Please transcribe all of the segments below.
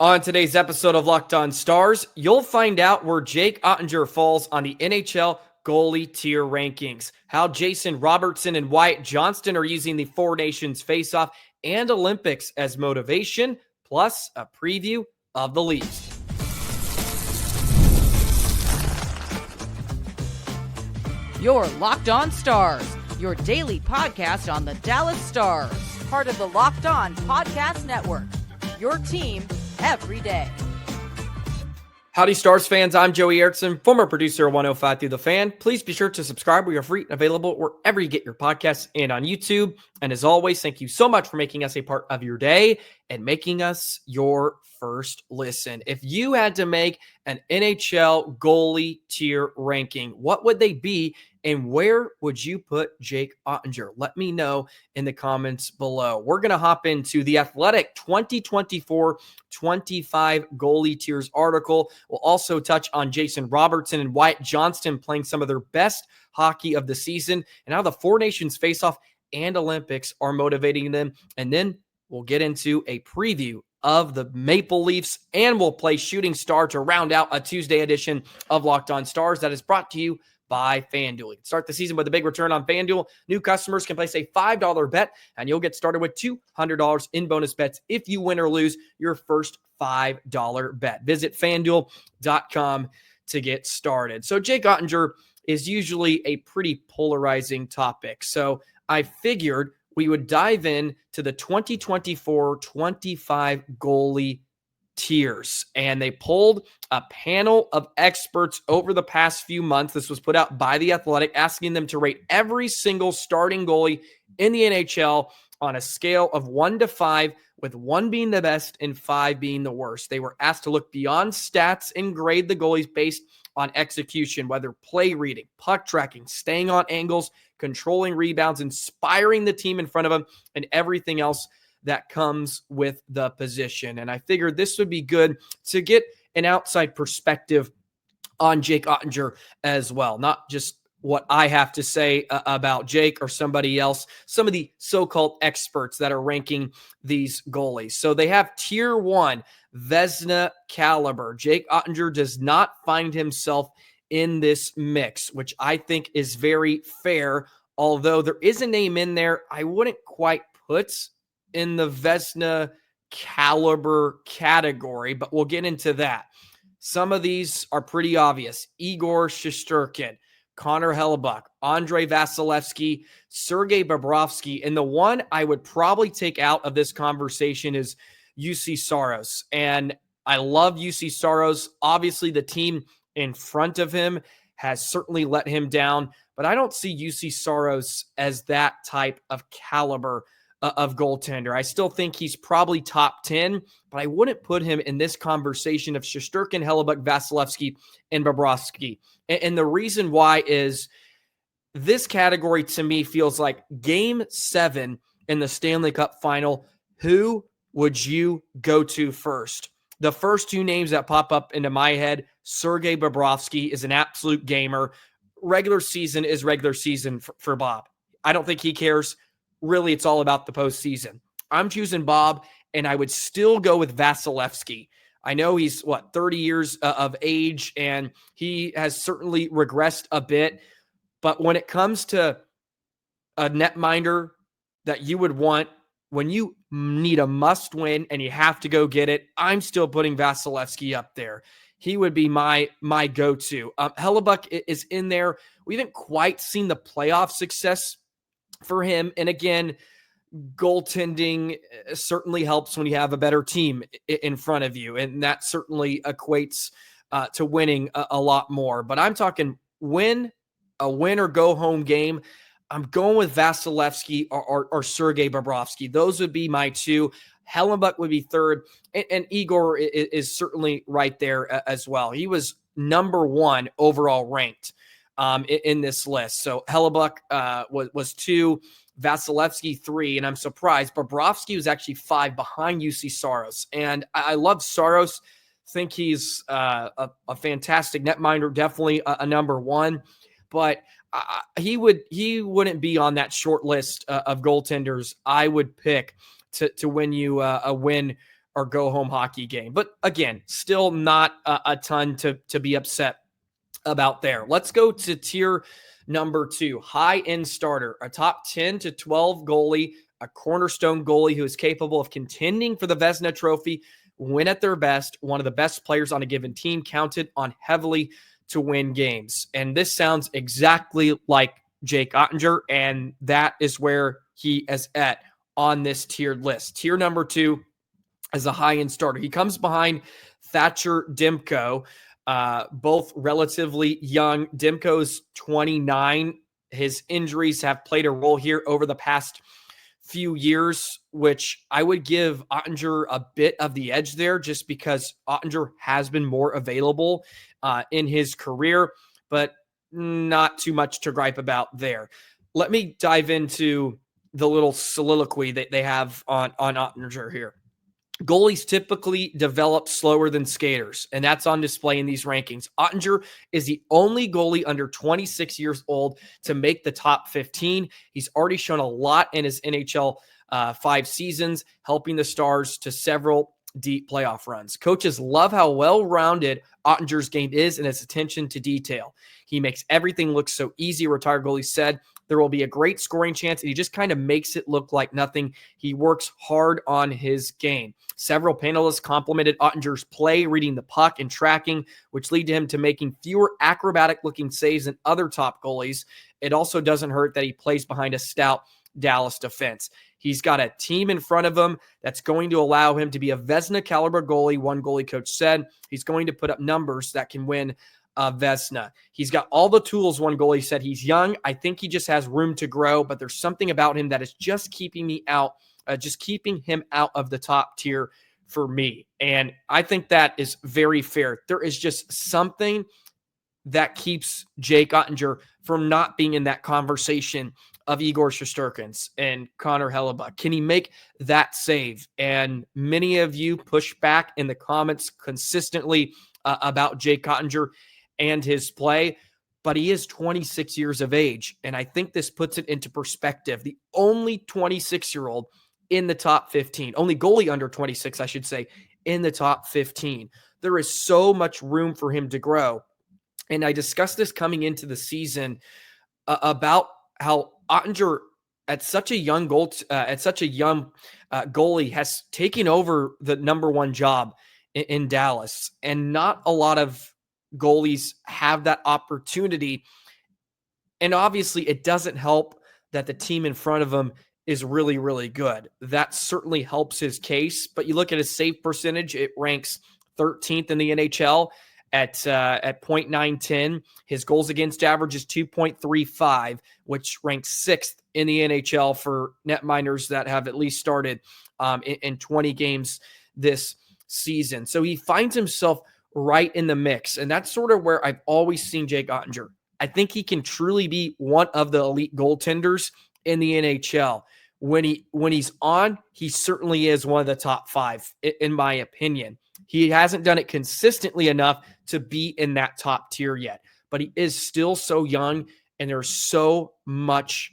On today's episode of Locked On Stars, you'll find out where Jake Oettinger falls on the NHL goalie tier rankings, how Jason Robertson and Wyatt Johnston are using the Four Nations faceoff and Olympics as motivation, plus a preview of the Leafs. You're Locked On Stars, your daily podcast on the Dallas Stars, part of the Locked On Podcast Network, your team every day. Howdy, Stars fans. I'm Joey Erickson, former producer of 105 Through the Fan. Please be sure to subscribe. We are free and available wherever you get your podcasts and on YouTube. And as always, thank you so much for making us a part of your day and making us your first listen. If you had to make an NHL goalie tier ranking, what would they be? And where would you put Jake Oettinger? Let me know in the comments below. We're going to hop into the Athletic 2024-25 goalie tiers article. We'll also touch on Jason Robertson and Wyatt Johnston playing some of their best hockey of the season and how the Four Nations faceoff and Olympics are motivating them. And then we'll get into a preview of the Maple Leafs, and we'll play Shooting Star to round out a Tuesday edition of Locked On Stars that is brought to you by FanDuel. You can start the season with a big return on FanDuel. New customers can place a $5 bet, and you'll get started with $200 in bonus bets if you win or lose your first $5 bet. Visit FanDuel.com to get started. So Jake Oettinger is usually a pretty polarizing topic. So I figured we would dive in to the 2024-25 goalie tiers, and they pulled a panel of experts over the past few months. This was put out by The Athletic, asking them to rate every single starting goalie in the NHL on a scale of 1 to 5, with 1 being the best and 5 being the worst. They were asked to look beyond stats and grade the goalies based on execution, whether play reading, puck tracking, staying on angles, controlling rebounds, inspiring the team in front of them, and everything else that comes with the position. And I figured this would be good to get an outside perspective on Jake Oettinger as well, not just what I have to say about Jake or somebody else, some of the so-called experts that are ranking these goalies. So they have tier 1, Vezina caliber. Jake Oettinger does not find himself in this mix, which I think is very fair. Although there is a name in there I wouldn't quite put in the Vezina caliber category, but we'll get into that. Some of these are pretty obvious. Igor Shesterkin, Connor Hellebuyck, Andrei Vasilevskiy, Sergei Bobrovsky, and the one I would probably take out of this conversation is UC Saros. And I love UC Saros. Obviously, the team in front of him has certainly let him down, but I don't see UC Saros as that type of caliber of goaltender. I still think he's probably top 10, but I wouldn't put him in this conversation of Shesterkin, Hellebuyck, Vasilevskiy, and Bobrovsky. And the reason why is this category to me feels like Game 7 in the Stanley Cup Final. Who would you go to first? The first 2 names that pop up into my head, Sergei Bobrovsky is an absolute gamer. Regular season is regular season for Bob. I don't think he cares. Really, it's all about the postseason. I'm choosing Bob, and I would still go with Vasilevskiy. I know he's, 30 years of age, and he has certainly regressed a bit. But when it comes to a netminder that you would want when you need a must-win and you have to go get it, I'm still putting Vasilevskiy up there. He would be my go-to. Hellebuyck is in there. We haven't quite seen the playoff success for him. And again, goaltending certainly helps when you have a better team in front of you. And that certainly equates to winning a lot more. But I'm talking a win or go home game. I'm going with Vasilevskiy or Sergei Bobrovsky. Those would be my 2. Hellebuyck would be 3rd. And Igor is certainly right there as well. He was number 1 overall ranked in this list. So Hellebuyck was 2, Vasilevskiy 3, and I'm surprised Bobrovsky was actually 5 behind UC Saros. And I love Saros. Think he's a fantastic netminder, definitely a number 1, but he wouldn't be on that short list of goaltenders I would pick to win you a win or go home hockey game. But again, still not a ton to be upset about there. Let's go to tier number 2, high-end starter, a top 10 to 12 goalie, a cornerstone goalie who is capable of contending for the Vezina Trophy when at their best, one of the best players on a given team, counted on heavily to win games. And this sounds exactly like Jake Oettinger, and that is where he is at on this tiered list. Tier number 2 is a high-end starter. He comes behind Thatcher Demko, both relatively young. Demko's 29. His injuries have played a role here over the past few years, which I would give Oettinger a bit of the edge there just because Oettinger has been more available in his career, but not too much to gripe about there. Let me dive into the little soliloquy that they have on Oettinger here. Goalies typically develop slower than skaters, and that's on display in these rankings. Oettinger is the only goalie under 26 years old to make the top 15. He's already shown a lot in his NHL 5 seasons, helping the Stars to several deep playoff runs. Coaches love how well-rounded Ottinger's game is and his attention to detail. He makes everything look so easy, retired goalie said. There will be a great scoring chance, and he just kind of makes it look like nothing. He works hard on his game. Several panelists complimented Ottinger's play, reading the puck and tracking, which lead to him to making fewer acrobatic-looking saves than other top goalies. It also doesn't hurt that he plays behind a stout Dallas defense. He's got a team in front of him that's going to allow him to be a Vezina caliber goalie, one goalie coach said. He's going to put up numbers that can win Vezina. He's got all the tools, one goalie said. He's young. I think he just has room to grow, but there's something about him that is just keeping him out of the top tier for me. And I think that is very fair. There is just something that keeps Jake Oettinger from not being in that conversation of Igor Shesterkin's and Connor Hellebuyck. Can he make that save? And many of you push back in the comments consistently about Jake Oettinger and his play, but he is 26 years of age. And I think this puts it into perspective. The only 26-year-old in the top 15, only goalie under 26, I should say, in the top 15. There is so much room for him to grow. And I discussed this coming into the season about how Oettinger at such a young goalie has taken over the number one job in Dallas, and not a lot of goalies have that opportunity. And obviously it doesn't help that the team in front of him is really, really good. That certainly helps his case, but you look at his save percentage, it ranks 13th in the NHL at .910. His goals against average is 2.35, which ranks 6th in the NHL for netminders that have at least started in 20 games this season. So he finds himself right in the mix. And that's sort of where I've always seen Jake Oettinger. I think he can truly be one of the elite goaltenders in the NHL. When he's on, he certainly is one of the top 5, in my opinion. He hasn't done it consistently enough to be in that top tier yet, but he is still so young, and there's so much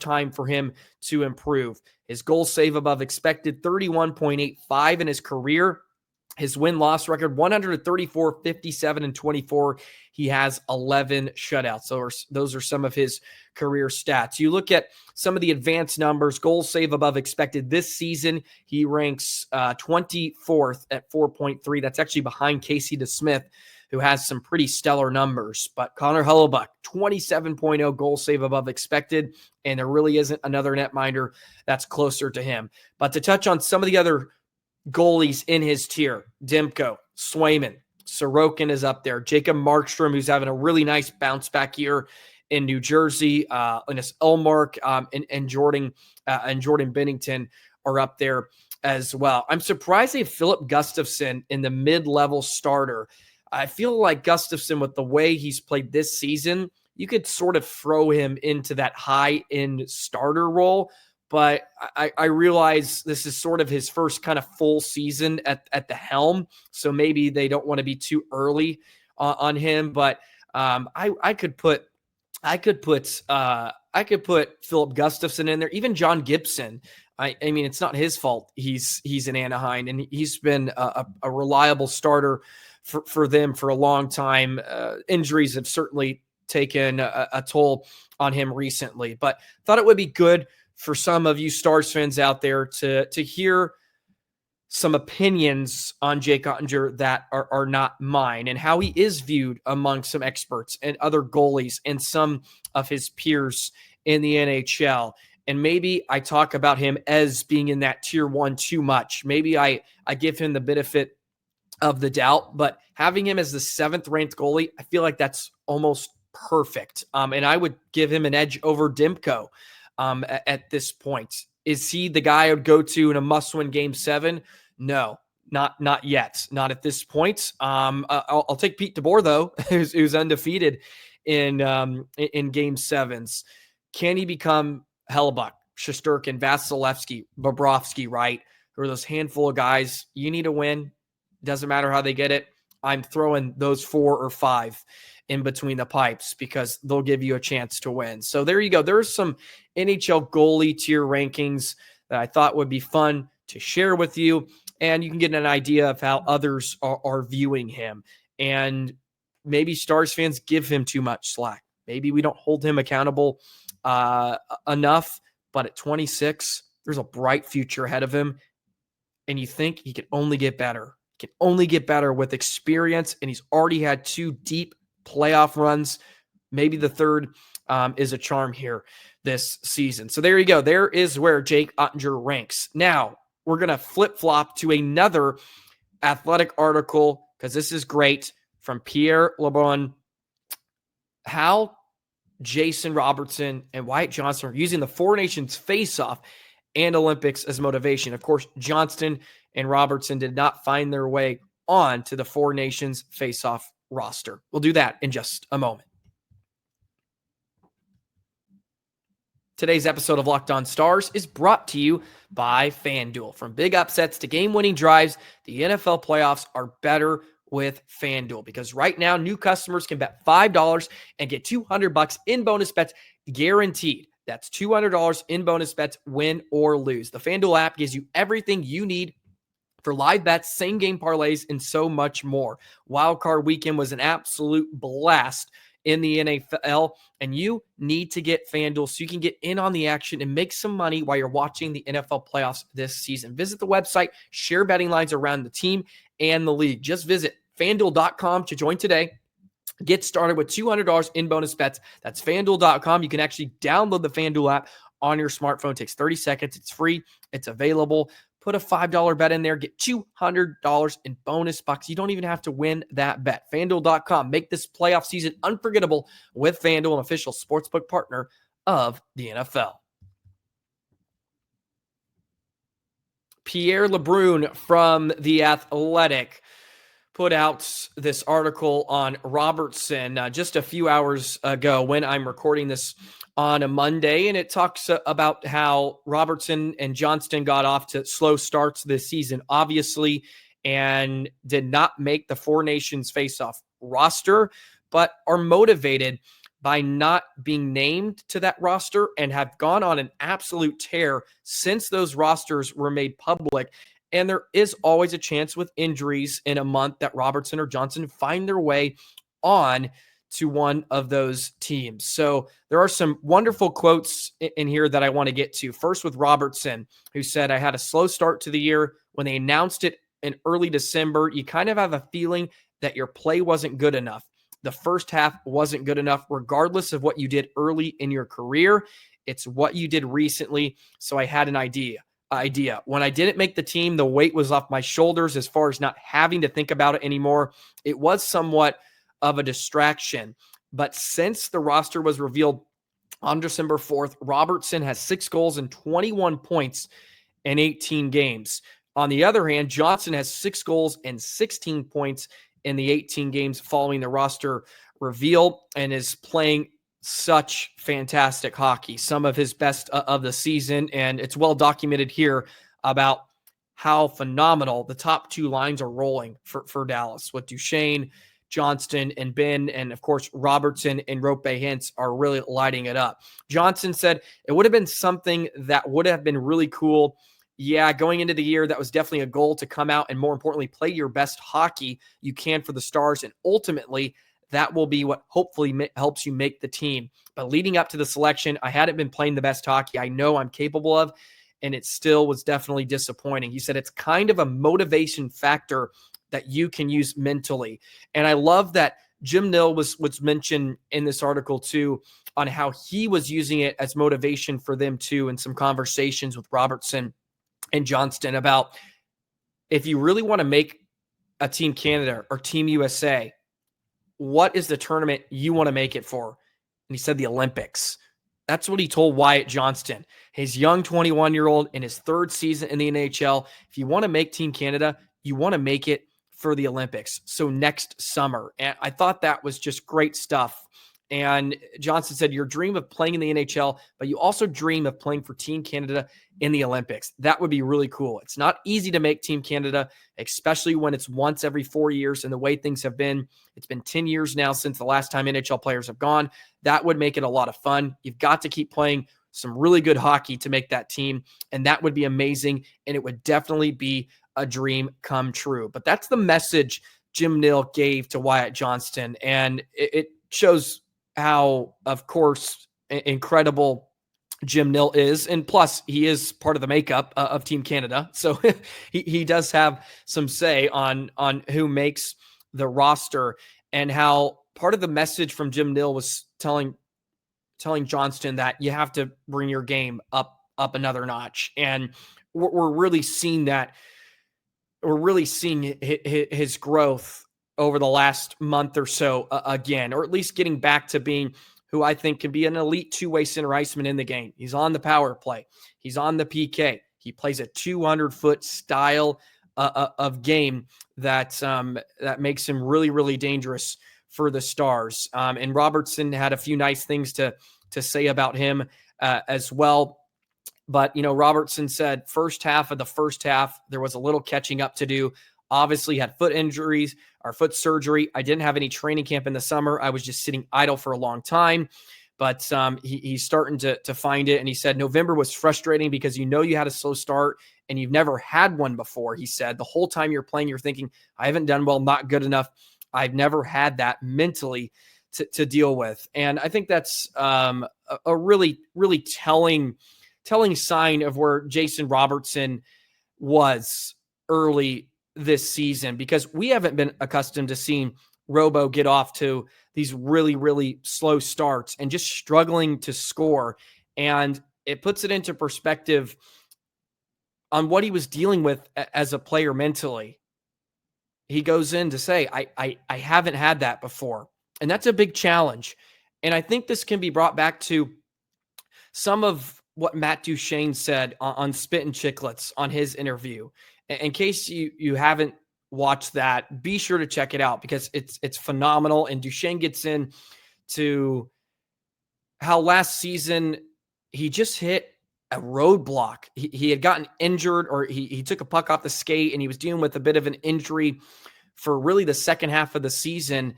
time for him to improve. His goal save above expected, 31.85 in his career. His win-loss record, 134, 57, and 24. He has 11 shutouts. So those are some of his career stats. You look at some of the advanced numbers, goal save above expected this season. He ranks 24th at 4.3. That's actually behind Casey DeSmith, who has some pretty stellar numbers. But Connor Hellebuyck, 27.0 goal save above expected, and there really isn't another netminder that's closer to him. But to touch on some of the other goalies in his tier, Demko, Swayman, Sorokin is up there. Jacob Markstrom, who's having a really nice bounce back year in New Jersey. Linus Ullmark and Jordan Binnington are up there as well. I'm surprised they have Philip Gustafsson in the mid-level starter. I feel like Gustafsson, with the way he's played this season, you could sort of throw him into that high-end starter role. But I realize this is sort of his first kind of full season at the helm, so maybe they don't want to be too early on him. But I could put Philip Gustafsson in there, even John Gibson I mean, it's not his fault. He's in Anaheim, and he's been a reliable starter for them for a long time. Injuries have certainly taken a toll on him recently, but thought it would be good for some of you Stars fans out there to hear some opinions on Jake Oettinger that are not mine, and how he is viewed among some experts and other goalies and some of his peers in the NHL. And maybe I talk about him as being in that tier one too much. Maybe I give him the benefit of the doubt, but having him as the 7th ranked goalie, I feel like that's almost perfect. And I would give him an edge over Demko at this point. Is he the guy I would go to in a must-win Game 7? No, not yet. Not at this point. I'll take Pete DeBoer, though, who's undefeated in Game 7s. Can he become Hellebuck, Shesterkin, Vasilevsky, Bobrovsky, right? Who are those handful of guys? You need to win. Doesn't matter how they get it. I'm throwing those 4 or 5 in between the pipes because they'll give you a chance to win. So there you go. There's some NHL goalie tier rankings that I thought would be fun to share with you. And you can get an idea of how others are viewing him. And maybe Stars fans give him too much slack. Maybe we don't hold him accountable enough, but at 26, there's a bright future ahead of him. And you think he can only get better. He can only get better with experience, and he's already had 2 deep playoff runs. Maybe the third is a charm here this season. So there you go. There is where Jake Oettinger ranks. Now, we're going to flip-flop to another Athletic article because this is great from Pierre LaBrun. How Jason Robertson and Wyatt Johnston are using the Four Nations face-off and Olympics as motivation. Of course, Johnston and Robertson did not find their way on to the Four Nations face-off roster. We'll do that in just a moment. Today's episode of Locked On Stars is brought to you by FanDuel. From big upsets to game-winning drives, the NFL playoffs are better with FanDuel because right now new customers can bet $5 and get $200 in bonus bets guaranteed. That's $200 in bonus bets, win or lose. The FanDuel app gives you everything you need for live bets, same-game parlays, and so much more. Wildcard weekend was an absolute blast in the NFL, and you need to get FanDuel so you can get in on the action and make some money while you're watching the NFL playoffs this season. Visit the website, share betting lines around the team and the league. Just visit FanDuel.com to join today. Get started with $200 in bonus bets. That's FanDuel.com. You can actually download the FanDuel app on your smartphone. It takes 30 seconds. It's free. It's available. Put a $5 bet in there. Get $200 in bonus bucks. You don't even have to win that bet. FanDuel.com. Make this playoff season unforgettable with FanDuel, an official sportsbook partner of the NFL. Pierre LaBrun from The Athletic put out this article on Robertson just a few hours ago when I'm recording this on a Monday, and it talks about how Robertson and Johnston got off to slow starts this season, obviously, and did not make the Four Nations face-off roster, but are motivated by not being named to that roster and have gone on an absolute tear since those rosters were made public. And there is always a chance with injuries in a month that Robertson or Johnston find their way on to one of those teams. So there are some wonderful quotes in here that I want to get to. First with Robertson, who said, "I had a slow start to the year. When they announced it in early December, you kind of have a feeling that your play wasn't good enough. The first half wasn't good enough, regardless of what you did early in your career. It's what you did recently. So I had an idea. When I didn't make the team, the weight was off my shoulders as far as not having to think about it anymore. It was somewhat of a distraction. But since the roster was revealed on December 4th, Robertson has 6 goals and 21 points in 18 games. On the other hand, Johnston has 6 goals and 16 points in the 18 games following the roster reveal and is playing such fantastic hockey, some of his best of the season. And it's well documented here about how phenomenal the top 2 lines are rolling for Dallas with Duchesne, Johnston and Ben, and of course, Robertson and Rope Hintz are really lighting it up. Johnson said it would have been something that would have been really cool. Yeah, going into the year, that was definitely a goal to come out and, more importantly, play your best hockey you can for the Stars. And ultimately, that will be what hopefully helps you make the team. But leading up to the selection, I hadn't been playing the best hockey I know I'm capable of, and it still was definitely disappointing. He said it's kind of a motivation factor that you can use mentally. And I love that Jim Nill was mentioned in this article too, on how he was using it as motivation for them too, in some conversations with Robertson and Johnston about, if you really want to make a Team Canada or Team USA, what is the tournament you want to make it for? And he said the Olympics. That's what he told Wyatt Johnston, his young 21-year-old in his third season in the NHL. If you want to make Team Canada, you want to make it for the Olympics. So next summer. And I thought that was just great stuff. And Johnston said, your dream of playing in the NHL, but you also dream of playing for Team Canada in the Olympics. That would be really cool. It's not easy to make Team Canada, especially when it's once every 4 years, and the way things have been. It's been 10 years now since the last time NHL players have gone. That would make it a lot of fun. You've got to keep playing some really good hockey to make that team, and that would be amazing, and it would definitely be a dream come true. But that's the message Jim Nill gave to Wyatt Johnston, and it shows how, of course, incredible Jim Nill is. And plus, he is part of the makeup of Team Canada. So he does have some say on who makes the roster, and how part of the message from Jim Nill was telling Johnston that you have to bring your game up another notch. And we're really seeing that. We're really seeing his growth over the last month or so again, or at least getting back to being who I think can be an elite two-way center iceman in the game. He's on the power play. He's on the PK. He plays a 200-foot style of game that makes him really, really dangerous for the Stars. And Robertson had a few nice things to say about him as well. But, Robertson said first half, there was a little catching up to do. Obviously had foot injuries or foot surgery. I didn't have any training camp in the summer. I was just sitting idle for a long time. But he's starting to find it. And he said November was frustrating because you had a slow start and you've never had one before. He said the whole time you're playing, you're thinking, I haven't done well, not good enough. I've never had that mentally to deal with. And I think that's a really, really telling sign of where Jason Robertson was early this season, because we haven't been accustomed to seeing Robo get off to these really, really slow starts and just struggling to score. And it puts it into perspective on what he was dealing with as a player mentally. He goes in to say, I haven't had that before. And that's a big challenge. And I think this can be brought back to some of what Matt Duchene said on Spit and Chicklets on his interview. In case you haven't watched that, be sure to check it out, because it's phenomenal. And Duchene gets in to how last season he just hit a roadblock. He had gotten injured, or he took a puck off the skate, and he was dealing with a bit of an injury for really the second half of the season.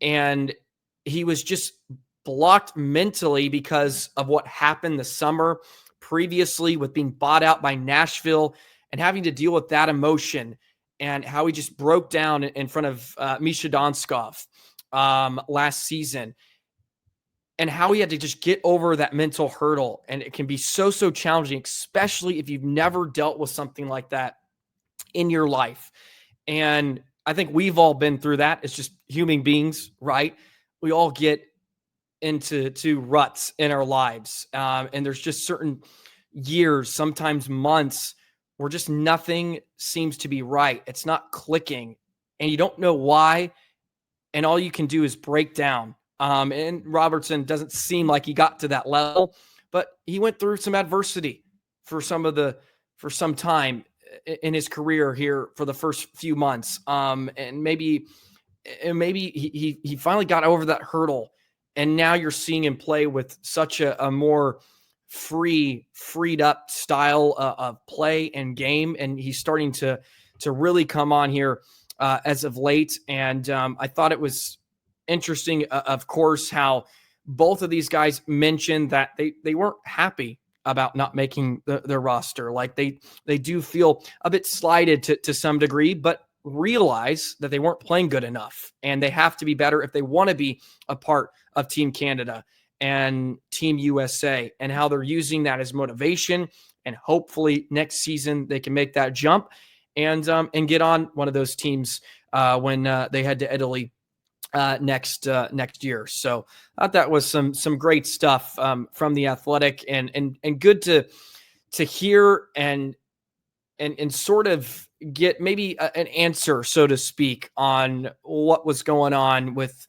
And he was just blocked mentally because of what happened the summer previously with being bought out by Nashville and having to deal with that emotion, and how he just broke down in front of Misha Donskov last season, and how he had to just get over that mental hurdle. And it can be so challenging, especially if you've never dealt with something like that in your life. And I think we've all been through that. It's just human beings, right? We all get into ruts in our lives. And there's just certain years, sometimes months, where just nothing seems to be right. It's not clicking, and you don't know why. And all you can do is break down. And Robertson doesn't seem like he got to that level, but he went through some adversity for some time in his career here for the first few months. And maybe he finally got over that hurdle, and now you're seeing him play with such a more freed up style of play and game. And he's starting to really come on here as of late. And I thought it was interesting, of course, how both of these guys mentioned that they weren't happy about not making their roster. Like they do feel a bit slighted to some degree, but realize that they weren't playing good enough and they have to be better if they want to be a part of Team Canada and Team USA, and how they're using that as motivation. And hopefully next season they can make that jump and get on one of those teams when they head to Italy next year. So I thought that was some great stuff from the Athletic, and good to hear and sort of get maybe an answer, so to speak, on what was going on with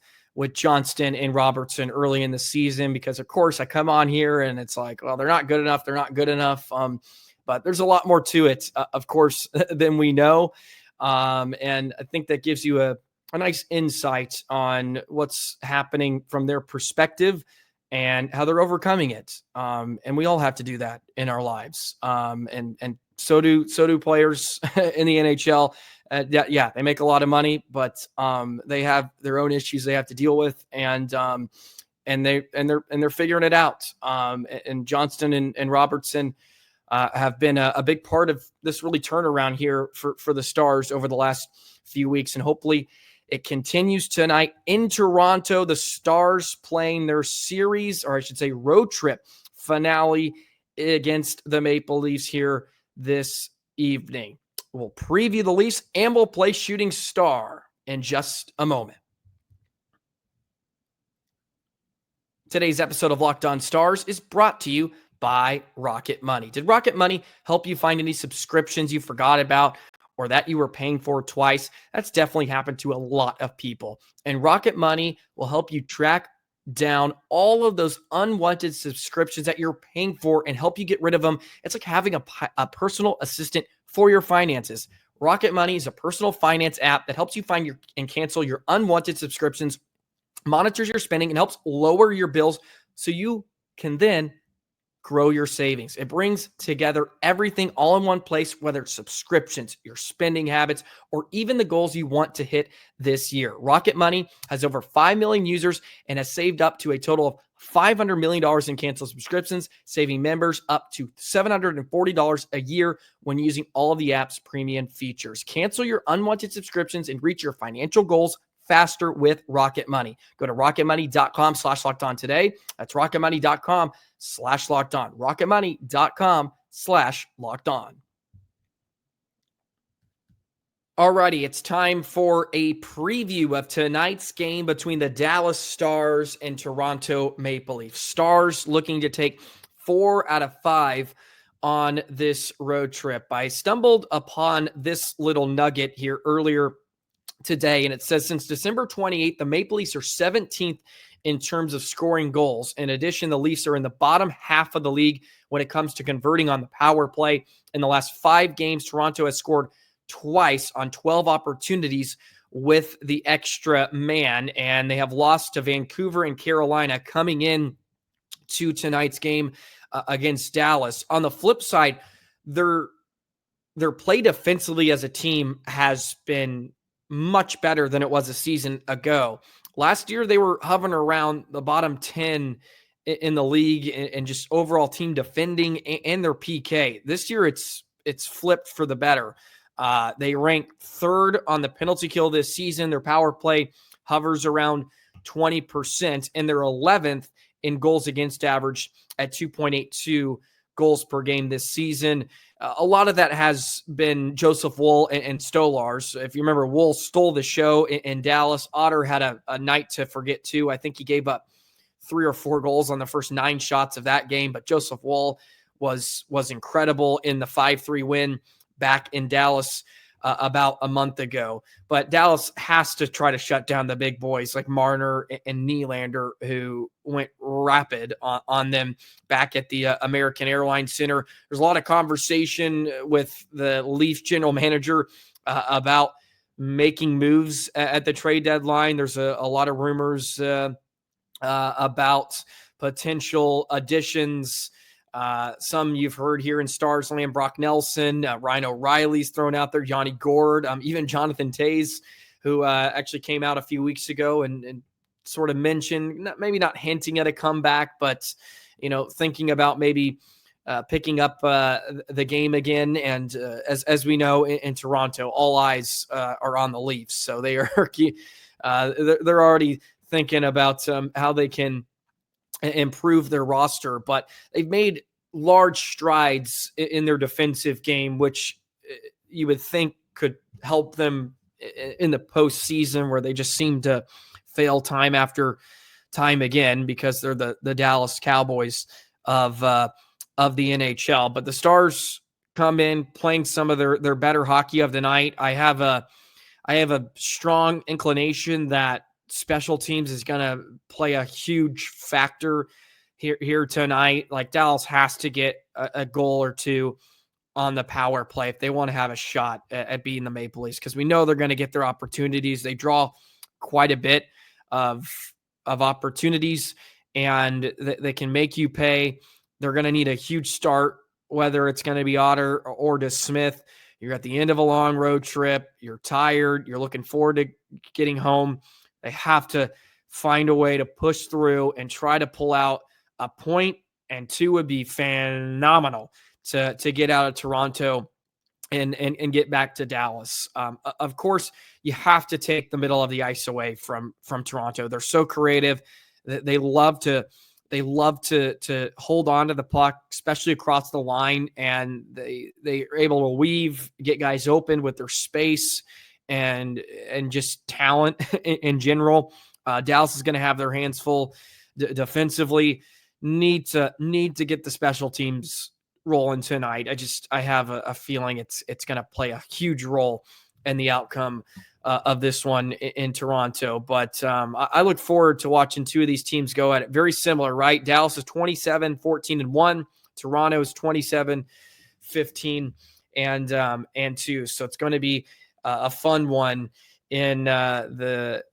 Johnston and Robertson early in the season. Because of course I come on here and it's like, well, they're not good enough. They're not good enough. But there's a lot more to it, of course, than we know. And I think that gives you a nice insight on what's happening from their perspective and how they're overcoming it. And we all have to do that in our lives. And so do players in the NHL. Yeah, they make a lot of money, but they have their own issues they have to deal with, and they're figuring it out. And Johnston and Robertson have been a big part of this really turnaround here for the Stars over the last few weeks, and hopefully it continues tonight in Toronto. The Stars playing their series, or I should say road trip finale against the Maple Leafs here this evening. We'll preview the Leafs and we'll play Shooting Star in just a moment. Today's episode of Locked On Stars is brought to you by Rocket Money. Did Rocket Money help you find any subscriptions you forgot about or that you were paying for twice? That's definitely happened to a lot of people. And Rocket Money will help you track down all of those unwanted subscriptions that you're paying for and help you get rid of them. It's like having a personal assistant for your finances. Rocket Money is a personal finance app that helps you find and cancel your unwanted subscriptions, monitors your spending, and helps lower your bills so you can then grow your savings. It brings together everything all in one place, whether it's subscriptions, your spending habits, or even the goals you want to hit this year. Rocket Money has over 5 million users and has saved up to a total of $500 million in canceled subscriptions, saving members up to $740 a year when using all of the app's premium features. Cancel your unwanted subscriptions and reach your financial goals faster with Rocket Money. Go to rocketmoney.com/lockedon today. That's rocketmoney.com/lockedon. rocketmoney.com/lockedon. Alrighty, it's time for a preview of tonight's game between the Dallas Stars and Toronto Maple Leafs. Stars looking to take 4 out of 5 on this road trip. I stumbled upon this little nugget here earlier today, and it says since December 28th, the Maple Leafs are 17th in terms of scoring goals. In addition, the Leafs are in the bottom half of the league when it comes to converting on the power play. In the last 5 games, Toronto has scored twice on 12 opportunities with the extra man, and they have lost to Vancouver and Carolina coming in to tonight's game against Dallas. On the flip side, their play defensively as a team has been much better than it was a season ago. Last year, they were hovering around the bottom 10 in the league and just overall team defending and their PK. This year, it's flipped for the better. They rank 3rd on the penalty kill this season. Their power play hovers around 20%, and they're 11th in goals against average at 2.82 goals per game this season. A lot of that has been Joseph Woll and Stolarz. If you remember, Woll stole the show in Dallas. Otter had a night to forget too. I think he gave up 3 or 4 goals on the first 9 shots of that game, but Joseph Woll was incredible in the 5-3 win back in Dallas about a month ago. But Dallas has to try to shut down the big boys like Marner and Nylander, who went rapid on them back at the American Airlines Center. There's a lot of conversation with the Leafs general manager about making moves at the trade deadline. There's a lot of rumors about potential additions Some you've heard here in Stars Land, Brock Nelson, Ryan O'Reilly's thrown out there, Yanni Gord, even Jonathan Toews, who actually came out a few weeks ago and sort of mentioned, maybe not hinting at a comeback, but, thinking about maybe picking up the game again. And as we know in Toronto, all eyes are on the Leafs. So they are they're already thinking about how they can improve their roster, but they've made large strides in their defensive game, which you would think could help them in the postseason, where they just seem to fail time after time again because they're the Dallas Cowboys of the NHL. But the Stars come in playing some of their better hockey of the night. I have a strong inclination that special teams is going to play a huge factor here tonight. Like, Dallas has to get a goal or two on the power play if they want to have a shot at beating the Maple Leafs, because we know they're going to get their opportunities. They draw quite a bit of opportunities, and they can make you pay. They're going to need a huge start, whether it's going to be Otter or DeSmith. You're at the end of a long road trip. You're tired. You're looking forward to getting home. They have to find a way to push through and try to pull out a point, and 2 would be phenomenal to get out of Toronto and get back to Dallas. Of course, you have to take the middle of the ice away from Toronto. They're so creative. They love to hold on to the puck, especially across the line, and they are able to weave, get guys open with their space and just talent in general. Dallas is going to have their hands full defensively. Need to get the special teams rolling tonight. I have a feeling it's going to play a huge role in the outcome of this one in Toronto. But I look forward to watching 2 of these teams go at it. Very similar, right? Dallas is 27-14-1. Toronto is 27-15-2. So it's going to be a fun one in the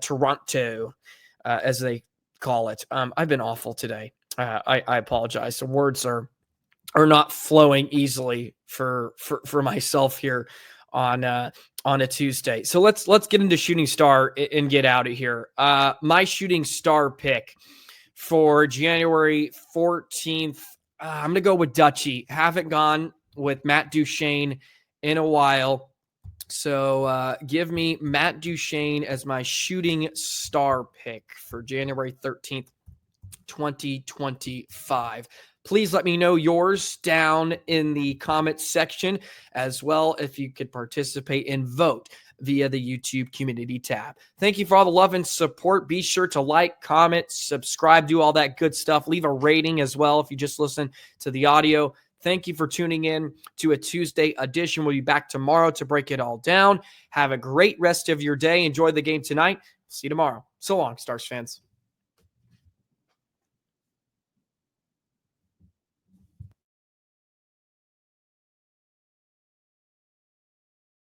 Toronto, as they call it. I've been awful today. I apologize. The words are not flowing easily for myself here on a Tuesday. So let's get into shooting star and get out of here. My shooting star pick for January 14th, I'm going to go with Dutchie. Haven't gone with Matt Duchene in a while. So give me Matt Duchene as my shooting star pick for January 13th, 2025. Please let me know yours down in the comments section, as well if you could participate and vote via the YouTube community tab. Thank you for all the love and support. Be sure to like, comment, subscribe, do all that good stuff. Leave a rating as well if you just listen to the audio. Thank you for tuning in to a Tuesday edition. We'll be back tomorrow to break it all down. Have a great rest of your day. Enjoy the game tonight. See you tomorrow. So long, Stars fans.